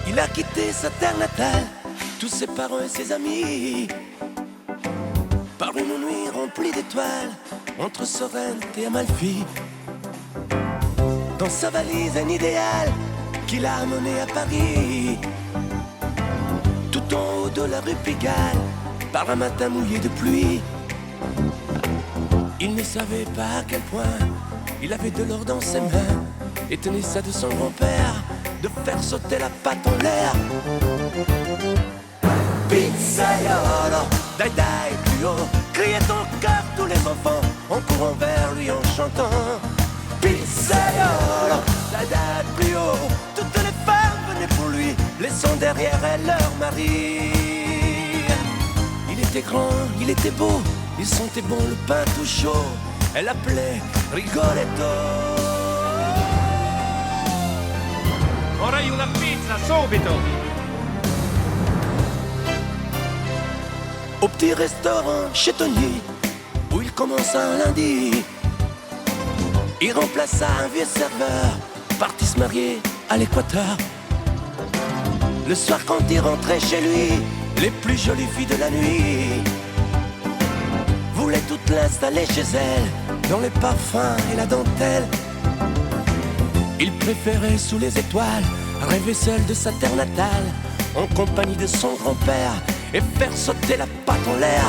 Il a quitté sa terre natale, tous ses parents et ses amis, par une nuit remplie d'étoiles, entre Sorrente et Amalfi. Dans sa valise un idéal qu'il a amené à Paris, tout en haut de la rue Pigalle, par un matin mouillé de pluie. Il ne savait pas à quel point il avait de l'or dans ses mains, et tenait ça de son grand-père, de faire sauter la patte en l'air. Pizzaiolo, dai dai plus haut, criez ton cœur tous les enfants, en courant vers lui en chantant. Pizzaiolo, dai dai plus haut, toutes les femmes venaient pour lui, laissant derrière elles leur mari. Il était grand, il était beau, il sentait bon le pain tout chaud, elle l'appelait Rigoletto. Vorrei una pizza, subito! Au petit restaurant chez Tony, où il commença un lundi, il remplaça un vieux serveur, parti se marier à l'Équateur. Le soir quand il rentrait chez lui, les plus jolies filles de la nuit voulaient toutes l'installer chez elle, dans les parfums et la dentelle. Il préférait sous les étoiles rêver seul de sa terre natale, en compagnie de son grand-père, et faire sauter la patte en l'air.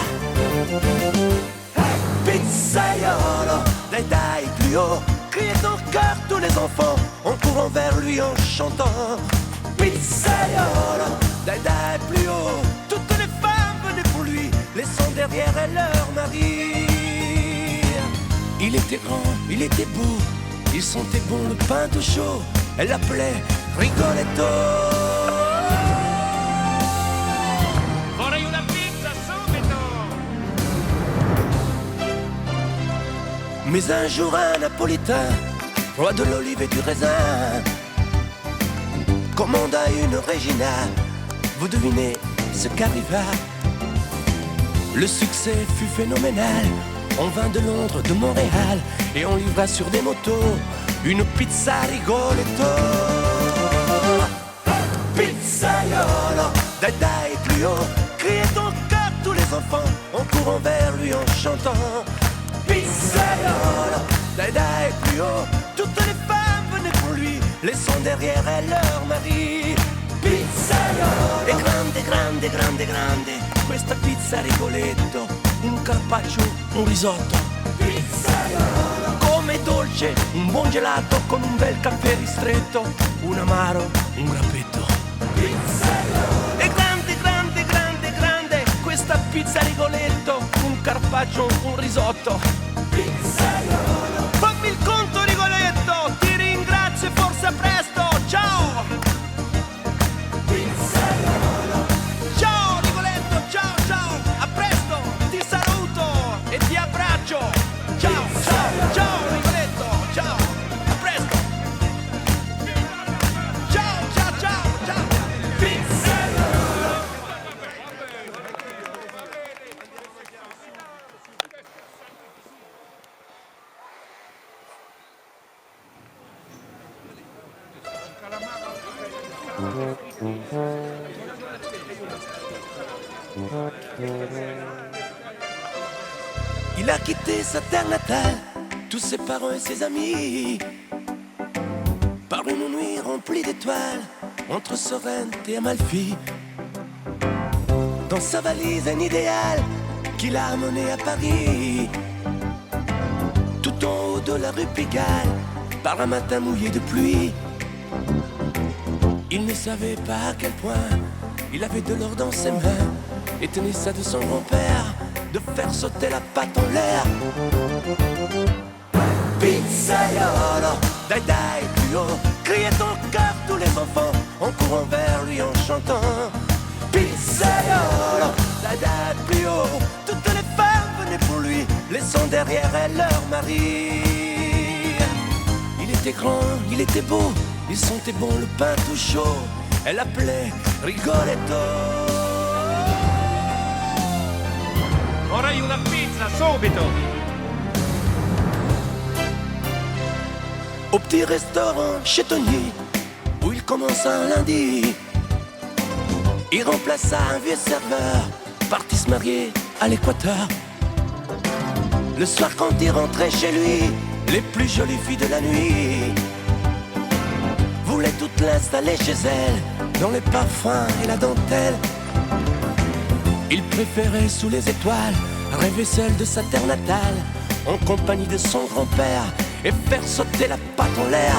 Pizzaiolo, dai dai plus haut, criez ton cœur tous les enfants, en courant vers lui en chantant. Pizzaiolo, dai dai plus haut, toutes les femmes venaient pour lui, laissant derrière elles leur mari. Il était grand, il était beau, il sentait bon le pain tout chaud, elle l'appelait Rigoletto. Vorrei una pizza, subito! Mais un jour un napolitain, roi de l'olive et du raisin, commanda une Regina. Vous devinez ce qu'arriva. Le succès fut phénoménal. On vint de Londres, de Montréal, et on livra sur des motos une pizza Rigoletto. Pizzaiolo, dai dai plus haut, criez ton cœur tous les enfants, en courant vers lui en chantant. Pizzaiolo, dai dai plus haut, toutes les femmes venaient pour lui, laissant derrière elles leur mari. Pizzaiolo, e grande, grande, grande, grande, questa pizza Rigoletto, un carpaccio, un risotto. Pizzaiolo, come dolce, un buon gelato con un bel caffè ristretto, un amaro, un grappetto. Pizzaiolo, e grande, grande, grande, grande, questa pizza Rigoletto, un carpaccio, un risotto. Pizzaiolo, fammi il conto Rigoletto, ti ringrazio e forse a presto, ciao! Pizzaiolo, ciao Rigoletto, ciao ciao, a presto, ti saluto e ti abbraccio, ciao ciao ciao Rigoletto, ciao, a presto, ciao ciao ciao ciao, Pizzaiolo. Il a quitté sa terre natale, tous ses parents et ses amis, par une nuit remplie d'étoiles, entre Sorrente et Amalfi. Dans sa valise un idéal qu'il a amené à Paris, tout en haut de la rue Pigalle, par un matin mouillé de pluie. Il ne savait pas à quel point il avait de l'or dans ses mains, et tenait ça de son grand-père, de faire sauter la patte en l'air. Pizzaiolo, dai dai plus haut, criez ton cœur tous les enfants, en courant vers lui en chantant. Pizzaiolo, dai dai plus haut, toutes les femmes venaient pour lui, laissant derrière elles leur mari. Il était grand, il était beau, il sentait bon le pain tout chaud, elle l'appelait Rigoletto. Vorrei una pizza, subito! Au petit restaurant chez Tony, où il commence un lundi. Il remplaça un vieux serveur, parti se marier à l'Équateur. Le soir quand il rentrait chez lui, les plus jolies filles de la nuit voulaient toutes l'installer chez elle, dans les parfums et la dentelle. Il préférait sous les étoiles rêver seul de sa terre natale, en compagnie de son grand-père, et faire sauter la patte en l'air.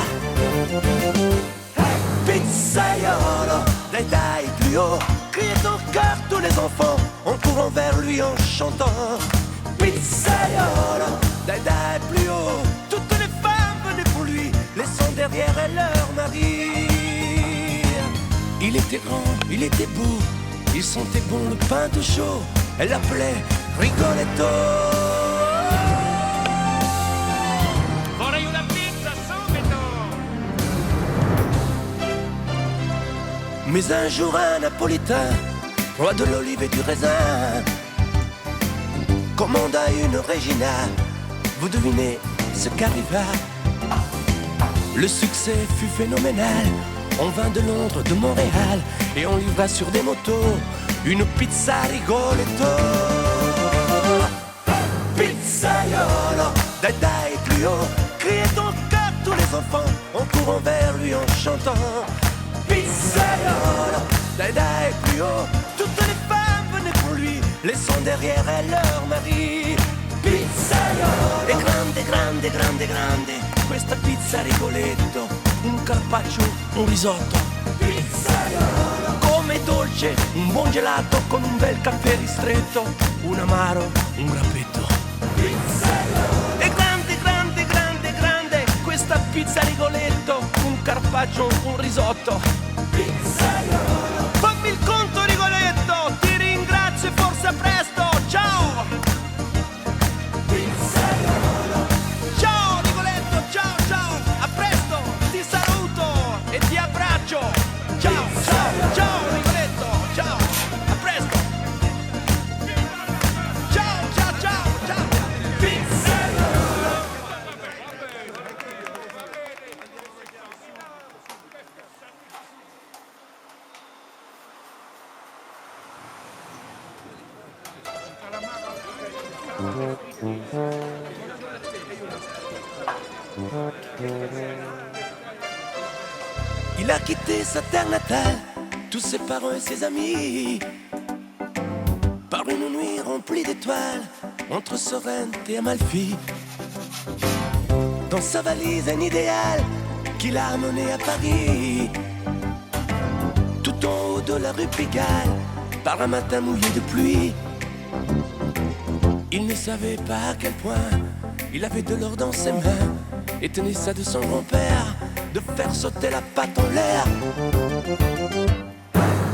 Pizzaiolo, dai dai plus haut, criait au cœur tous les enfants, en courant vers lui en chantant. Pizzaiolo, dai dai plus haut, toutes les femmes venaient pour lui, laissant derrière elles leur mari. Il était grand, il était beau, il sentait bon le pain de chaud, elle l'appelait Rigoletto. Vorrei una pizza subito! Mais un jour un napolitain, roi de l'olive et du raisin, commanda une Regina. Vous devinez ce qu'arriva? Le succès fut phénoménal. On vint de Londres, de Montréal, et on livra sur des motos une pizza Rigoletto. Pizzaiolo, dai dai plus haut, criait au cœur tous les enfants, en courant vers lui en chantant. Pizzaiolo, dai dai plus haut, toutes les femmes venaient pour lui, laissant derrière elles leur mari. Pizzaiolo, e grande, grande, grande, grande, questa pizza Rigoletto, un carpaccio, un risotto. Pizzaiolo, come dolce, un buon gelato con un bel caffè ristretto, un amaro, un grappetto. Pizzaiolo, e grande, grande, grande, grande, questa pizza Rigoletto, un carpaccio, un risotto. Pizzaiolo, fammi il conto Rigoletto, ti ringrazio e forse a presto, ciao! Ciao Rigoletto, ciao ciao, a presto, ti saluto e ti abbraccio. Ciao, ciao, ciao Rigoletto, ciao, a presto. Ciao, ciao, ciao, ciao. Il a quitté sa terre natale, tous ses parents et ses amis, par une nuit remplie d'étoiles, entre Sorrente et Amalfi. Dans sa valise un idéal qu'il a amené à Paris, tout en haut de la rue Pigalle, par un matin mouillé de pluie. Il ne savait pas à quel point il avait de l'or dans ses mains, et tenait ça de son grand-père, de faire sauter la patte en l'air.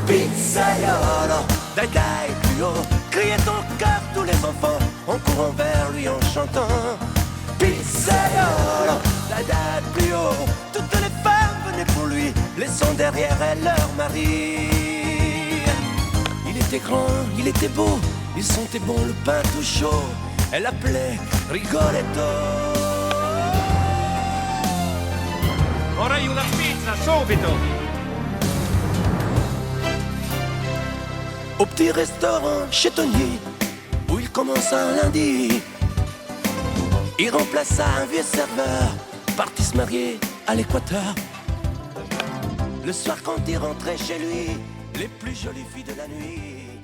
Pizzaiolo, dai dai plus haut, criait au cœur tous les enfants, en courant vers lui en chantant. Pizzaiolo, dai dai plus haut, toutes les femmes venaient pour lui, laissant derrière elles leur mari. Il était grand, il était beau, il sentait bon le pain tout chaud, elle l'appelait Rigoletto. Vorrei una pizza subito! Au petit restaurant chez Tony, où il commença un lundi. Il remplaça un vieux serveur, parti se marier à l'Équateur. Le soir quand il rentrait chez lui, les plus jolies filles de la nuit